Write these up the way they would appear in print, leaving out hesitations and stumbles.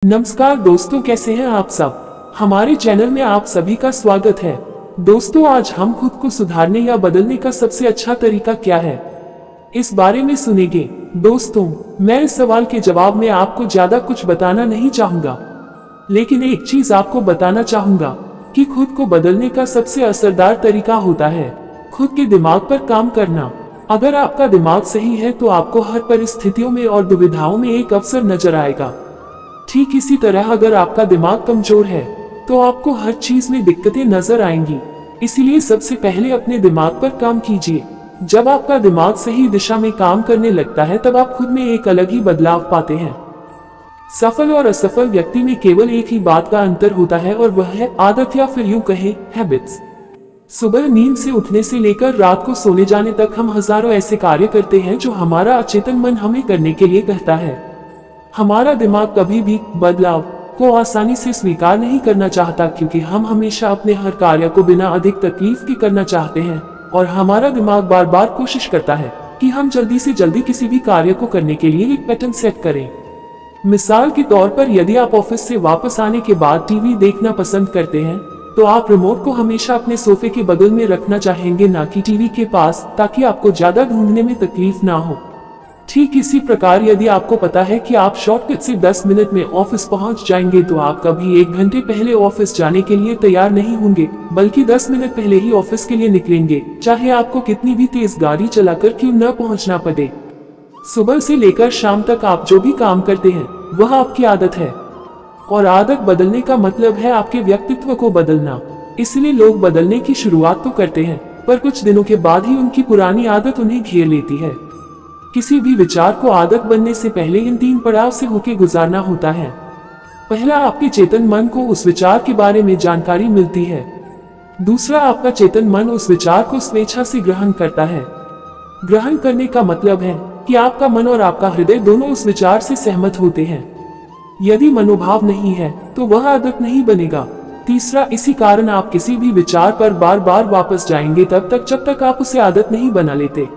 नमस्कार दोस्तों, कैसे हैं आप सब। हमारे चैनल में आप सभी का स्वागत है। दोस्तों, आज हम खुद को सुधारने या बदलने का सबसे अच्छा तरीका क्या है, इस बारे में सुनेंगे। दोस्तों, मैं इस सवाल के जवाब में आपको ज्यादा कुछ बताना नहीं चाहूंगा, लेकिन एक चीज आपको बताना चाहूंगा कि खुद को बदलने का सबसे असरदार तरीका होता है खुद के दिमाग पर काम करना। अगर आपका दिमाग सही है तो आपको हर परिस्थितियों में और दुविधाओं में एक अवसर नजर आएगा। ठीक इसी तरह अगर आपका दिमाग कमजोर है तो आपको हर चीज में दिक्कतें नजर आएंगी। इसीलिए सबसे पहले अपने दिमाग पर काम कीजिए। जब आपका दिमाग सही दिशा में काम करने लगता है तब आप खुद में एक अलग ही बदलाव पाते हैं। सफल और असफल व्यक्ति में केवल एक ही बात का अंतर होता है और वह है आदत, या फिर यूं कहें हैबिट्स। सुबह नींद से उठने से लेकर रात को सोने जाने तक हम हजारों ऐसे कार्य करते हैं जो हमारा अचेतन मन हमें करने के लिए कहता है। हमारा दिमाग कभी भी बदलाव को आसानी से स्वीकार नहीं करना चाहता, क्योंकि हम हमेशा अपने हर कार्य को बिना अधिक तकलीफ के करना चाहते हैं और हमारा दिमाग बार बार कोशिश करता है कि हम जल्दी से जल्दी किसी भी कार्य को करने के लिए एक पैटर्न सेट करें। मिसाल के तौर पर, यदि आप ऑफिस से वापस आने के बाद टीवी देखना पसंद करते हैं तो आप रिमोट को हमेशा अपने सोफे के बगल में रखना चाहेंगे, ना कि टीवी के पास, ताकि आपको ज्यादा ढूंढने में तकलीफ ना हो। ठीक इसी प्रकार, यदि आपको पता है कि आप शॉर्टकट से 10 मिनट में ऑफिस पहुंच जाएंगे तो आप कभी 1 घंटे पहले ऑफिस जाने के लिए तैयार नहीं होंगे, बल्कि 10 मिनट पहले ही ऑफिस के लिए निकलेंगे, चाहे आपको कितनी भी तेज गाड़ी चलाकर क्यों न पहुंचना पड़े। सुबह से लेकर शाम तक आप जो भी काम करते हैं वह आपकी आदत है, और आदत बदलने का मतलब है आपके व्यक्तित्व को बदलना। इसलिए लोग बदलने की शुरुआत तो करते हैं, पर कुछ दिनों के बाद ही उनकी पुरानी आदत उन्हें घेर लेती है। किसी भी विचार को आदत बनने से पहले इन 3 पड़ाव से होकर गुजारना होता है। पहला, आपके चेतन मन को उस विचार के बारे में जानकारी मिलती है। दूसरा, आपका चेतन मन उस विचार को स्वेच्छा से ग्रहण करता है। ग्रहण करने का मतलब है कि आपका मन और आपका हृदय दोनों उस विचार से सहमत होते हैं। यदि मनोभाव नहीं है तो वह आदत नहीं बनेगा। तीसरा, इसी कारण आप किसी भी विचार पर बार बार वापस जाएंगे तब तक जब तक आप उसे आदत नहीं बना लेते।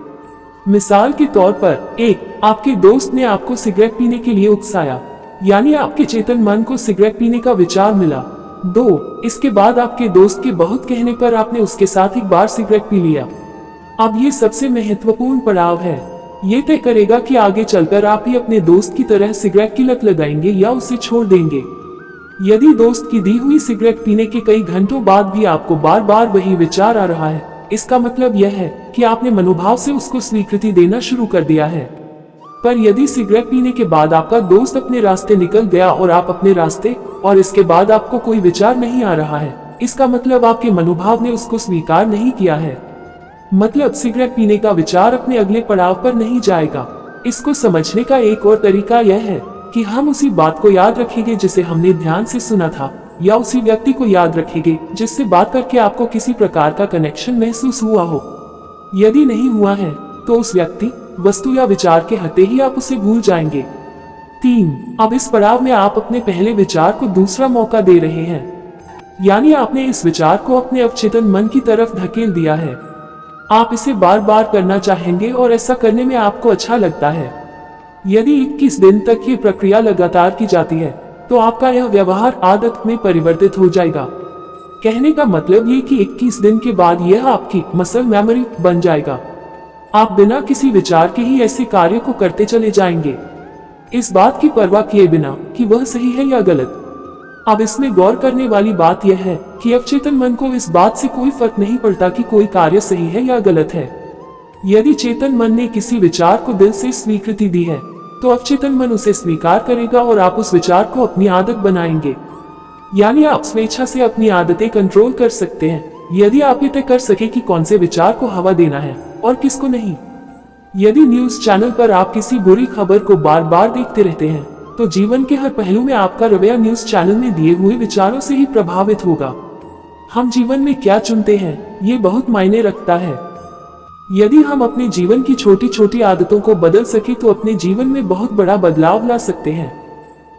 मिसाल के तौर पर, 1, आपके दोस्त ने आपको सिगरेट पीने के लिए उकसाया, यानी आपके चेतन मन को सिगरेट पीने का विचार मिला। 2, इसके बाद आपके दोस्त के बहुत कहने पर आपने उसके साथ एक बार सिगरेट पी लिया। अब ये सबसे महत्वपूर्ण पड़ाव है। ये तय करेगा कि आगे चलकर आप ही अपने दोस्त की तरह सिगरेट की लत लगाएंगे या उसे छोड़ देंगे। यदि दोस्त की दी हुई सिगरेट पीने के कई घंटों बाद भी आपको बार बार वही विचार आ रहा है, इसका मतलब यह है कि आपने मनोभाव से उसको स्वीकृति देना शुरू कर दिया है। पर यदि सिगरेट पीने के बाद आपका दोस्त अपने रास्ते निकल गया और आप अपने रास्ते, और इसके बाद आपको कोई विचार नहीं आ रहा है, इसका मतलब आपके मनोभाव ने उसको स्वीकार नहीं किया है। मतलब सिगरेट पीने का विचार अपने अगले पड़ाव पर नहीं जाएगा। इसको समझने का एक और तरीका यह है कि हम उसी बात को याद रखेंगे जिसे हमने ध्यान से सुना था, या उसी व्यक्ति को याद रखेंगे जिससे बात करके आपको किसी प्रकार का कनेक्शन महसूस हुआ हो। यदि नहीं हुआ है तो उस व्यक्ति, वस्तु या विचार के हते ही आप उसे भूल जाएंगे। 3, अब इस पड़ाव में आप अपने पहले विचार को दूसरा मौका दे रहे हैं, यानी आपने इस विचार को अपने अवचेतन मन की तरफ धकेल दिया है। आप इसे बार बार करना चाहेंगे और ऐसा करने में आपको अच्छा लगता है। यदि 21 दिन तक ये प्रक्रिया लगातार की जाती है तो आपका यह व्यवहार आदत में परिवर्तित हो जाएगा। कहने का मतलब ये कि 21 दिन के बाद यह आपकी मसल मेमोरी बन जाएगा। आप बिना किसी विचार के ही ऐसे कार्य को करते चले जाएंगे, इस बात की परवाह किए बिना कि वह सही है या गलत। अब इसमें गौर करने वाली बात यह है कि अवचेतन मन को इस बात से कोई फर्क नहीं पड़ता कि कोई कार्य सही है या गलत है। यदि चेतन मन ने किसी विचार को दिल से स्वीकृति दी है तो अवचेतन मन उसे स्वीकार करेगा और आप उस विचार को अपनी आदत बनाएंगे। यानी आप स्वेच्छा से अपनी आदतें कंट्रोल कर सकते हैं, यदि आप ये तय कर सके कि कौन से विचार को हवा देना है और किसको नहीं। यदि न्यूज चैनल पर आप किसी बुरी खबर को बार बार देखते रहते हैं तो जीवन के हर पहलू में आपका रवैया न्यूज चैनल में दिए हुए विचारों से ही प्रभावित होगा। हम जीवन में क्या चुनते हैं ये बहुत मायने रखता है। यदि हम अपने जीवन की छोटी छोटी आदतों को बदल सके तो अपने जीवन में बहुत बड़ा बदलाव ला सकते हैं।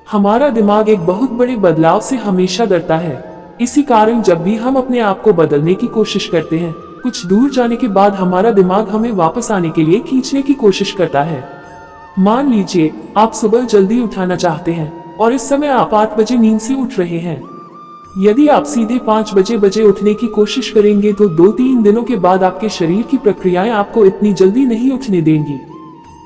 हमारा दिमाग एक बहुत बड़े बदलाव से हमेशा डरता है। इसी कारण जब भी हम अपने आप को बदलने की कोशिश करते हैं, कुछ दूर जाने के बाद हमारा दिमाग हमें वापस आने के लिए खींचने की कोशिश करता है। मान लीजिए आप सुबह जल्दी उठाना चाहते हैं, और इस समय आप 8 बजे नींद से उठ रहे हैं। यदि आप सीधे 5 बजे उठने की कोशिश करेंगे तो 2-3 दिनों के बाद आपके शरीर की प्रक्रियाएं आपको इतनी जल्दी नहीं उठने देंगी।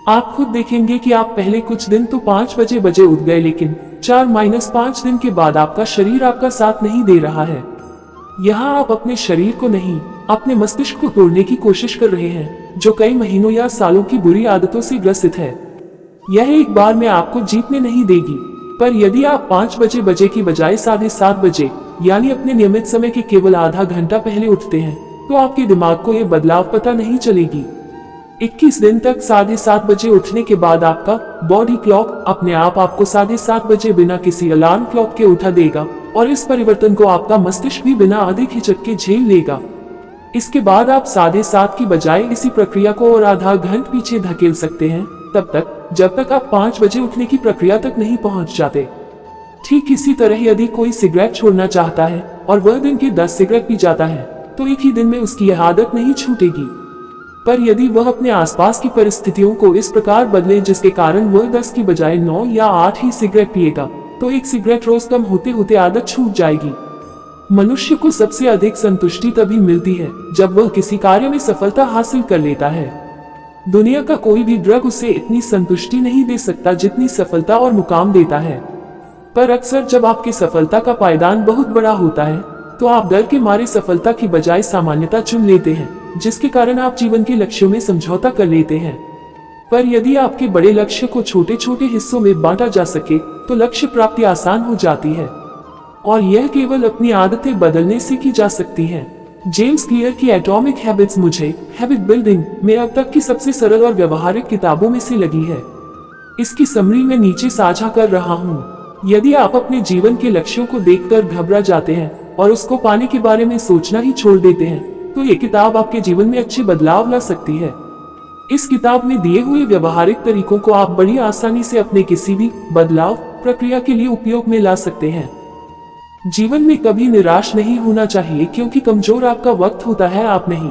आप खुद देखेंगे कि आप पहले कुछ दिन तो 5 बजे उठ गए, लेकिन 4-5 दिन के बाद आपका शरीर आपका साथ नहीं दे रहा है। यहाँ आप अपने शरीर को नहीं, अपने मस्तिष्क को तोड़ने की कोशिश कर रहे हैं, जो कई महीनों या सालों की बुरी आदतों से ग्रसित है। यह एक बार में आपको जीतने नहीं देगी, पर यदि आप 5 बजे की बजाय 7:30 बजे यानी अपने नियमित समय के केवल आधा घंटा पहले उठते हैं, तो आपके दिमाग को यह बदलाव पता नहीं चलेगी। 21 दिन तक 7:30 बजे उठने के बाद आपका बॉडी क्लॉक अपने आप आपको 7:30 बजे बिना किसी अलार्म क्लॉक के उठा देगा, और इस परिवर्तन को आपका मस्तिष्क भी बिना अधिक हिचक के झेल लेगा। इसके बाद आप 7:30 की बजाय इसी प्रक्रिया को और आधा घंटा पीछे धकेल सकते हैं, तब तक जब तक आप 5 बजे उठने की प्रक्रिया तक नहीं पहुंच जाते। ठीक इसी तरह यदि कोई सिगरेट छोड़ना चाहता है और वह दिन के 10 सिगरेट पी जाता है, तो एक ही दिन में उसकी यह आदत नहीं छूटेगी। पर यदि वह अपने आसपास की परिस्थितियों को इस प्रकार बदले जिसके कारण वह 10 की बजाय 9 या 8 ही सिगरेट पिएगा, तो एक सिगरेट रोज कम होते होते आदत छूट जाएगी। मनुष्य को सबसे अधिक संतुष्टि तभी मिलती है जब वह किसी कार्य में सफलता हासिल कर लेता है। दुनिया का कोई भी ड्रग उसे इतनी संतुष्टि नहीं दे सकता जितनी सफलता और मुकाम देता है। पर अक्सर जब आपकी सफलता का पायदान बहुत बड़ा होता है, तो आप डर के मारे सफलता की बजाय सामान्यता चुन लेते हैं, जिसके कारण आप जीवन के लक्ष्यों में समझौता कर लेते हैं। पर यदि आपके बड़े लक्ष्य को छोटे छोटे हिस्सों में बांटा जा सके, तो लक्ष्य प्राप्ति आसान हो जाती है, और यह केवल अपनी आदतें बदलने से की जा सकती है। जेम्स क्लियर की एटॉमिक हैबिट्स मुझे हैबिट बिल्डिंग में अब तक की सबसे सरल और व्यवहारिक किताबों में से लगी है। इसकी समरी मैं नीचे साझा कर रहा हूँ। यदि आप अपने जीवन के लक्ष्यों को देखकर घबरा जाते हैं और उसको पाने के बारे में सोचना ही छोड़ देते हैं, तो ये किताब आपके जीवन में अच्छे बदलाव ला सकती है। इस किताब में दिए हुए व्यवहारिक तरीकों को आप बड़ी आसानी से अपने किसी भी बदलाव प्रक्रिया के लिए उपयोग में ला सकते हैं। जीवन में कभी निराश नहीं होना चाहिए, क्योंकि कमजोर आपका वक्त होता है, आप नहीं।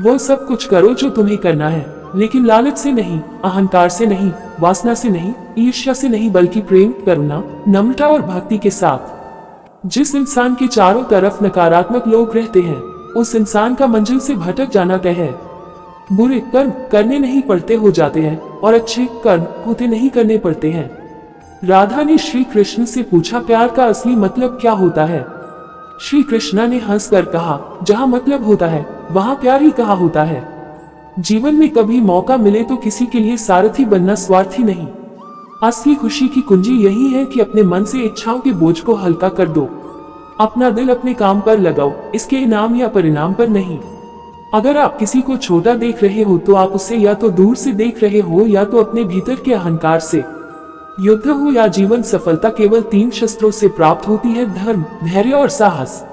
वो सब कुछ करो जो तुम्हें करना है, लेकिन लालच से नहीं, अहंकार से नहीं, वासना से नहीं, ईर्ष्या से नहीं, बल्कि प्रेम, करुणा, नम्रता और भक्ति के साथ। जिस इंसान के चारों तरफ नकारात्मक लोग रहते हैं, उस इंसान का मंजिल से भटक जाना तय है। बुरे कर्म करने नहीं पड़ते हो जाते हैं, और अच्छे कर्म होते नहीं करने पड़ते हैं। राधा ने श्री कृष्ण से पूछा, प्यार का असली मतलब क्या होता है? श्री कृष्ण ने हंसकर कहा, जहाँ मतलब होता है वहाँ प्यार ही कहा होता है। जीवन में कभी मौका मिले तो किसी के लिए सारथी बनना स्वार्थी नहीं। असली खुशी की कुंजी यही है कि अपने मन से इच्छाओं के बोझ को हल्का कर दो। अपना दिल अपने काम पर लगाओ, इसके इनाम या परिणाम पर नहीं। अगर आप किसी को छोटा देख रहे हो, तो आप उसे या तो दूर से देख रहे हो, या तो अपने भीतर के अहंकार से। युद्ध हो या जीवन, सफलता केवल 3 शस्त्रों से प्राप्त होती है: धर्म, धैर्य और साहस।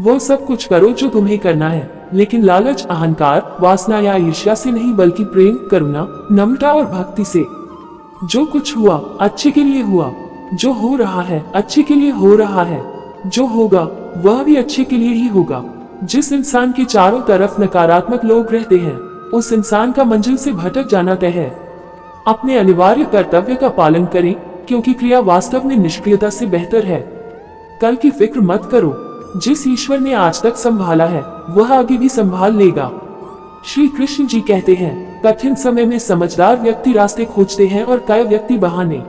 वो सब कुछ करो जो तुम्हें करना है, लेकिन लालच, अहंकार, वासना या ईर्ष्या से नहीं, बल्कि प्रेम, करुणा, नम्रता और भक्ति से। जो कुछ हुआ अच्छे के लिए हुआ, जो हो रहा है अच्छे के लिए हो रहा है, जो होगा वह भी अच्छे के लिए ही होगा। जिस इंसान के चारों तरफ नकारात्मक लोग रहते हैं, उस इंसान का मंजिल से भटक जाना तय है। अपने अनिवार्य कर्तव्य का पालन करें, क्योंकि क्रिया वास्तव में निष्क्रियता से बेहतर है। कल की फिक्र मत करो, जिस ईश्वर ने आज तक संभाला है वह आगे भी संभाल लेगा। श्री कृष्ण जी कहते हैं, कठिन समय में समझदार व्यक्ति रास्ते खोजते हैं और काय व्यक्ति बहाने।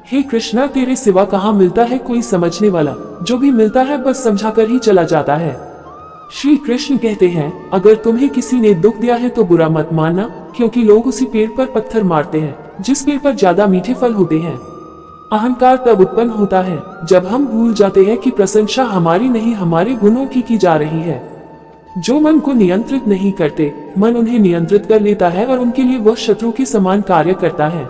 हे कृष्णा, तेरे सिवा कहाँ मिलता है कोई समझने वाला? जो भी मिलता है बस समझा कर ही चला जाता है। श्री कृष्ण कहते हैं, अगर तुम्हें किसी ने दुख दिया है तो बुरा मत मानना, क्योंकि लोग उसी पेड़ पर पत्थर मारते हैं जिस पेड़ पर ज्यादा मीठे फल होते हैं। अहंकार तब उत्पन्न होता है जब हम भूल जाते हैं कि प्रशंसा हमारी नहीं, हमारे गुणों की जा रही है। जो मन को नियंत्रित नहीं करते, मन उन्हें नियंत्रित कर लेता है और उनके लिए वह शत्रु के समान कार्य करता है।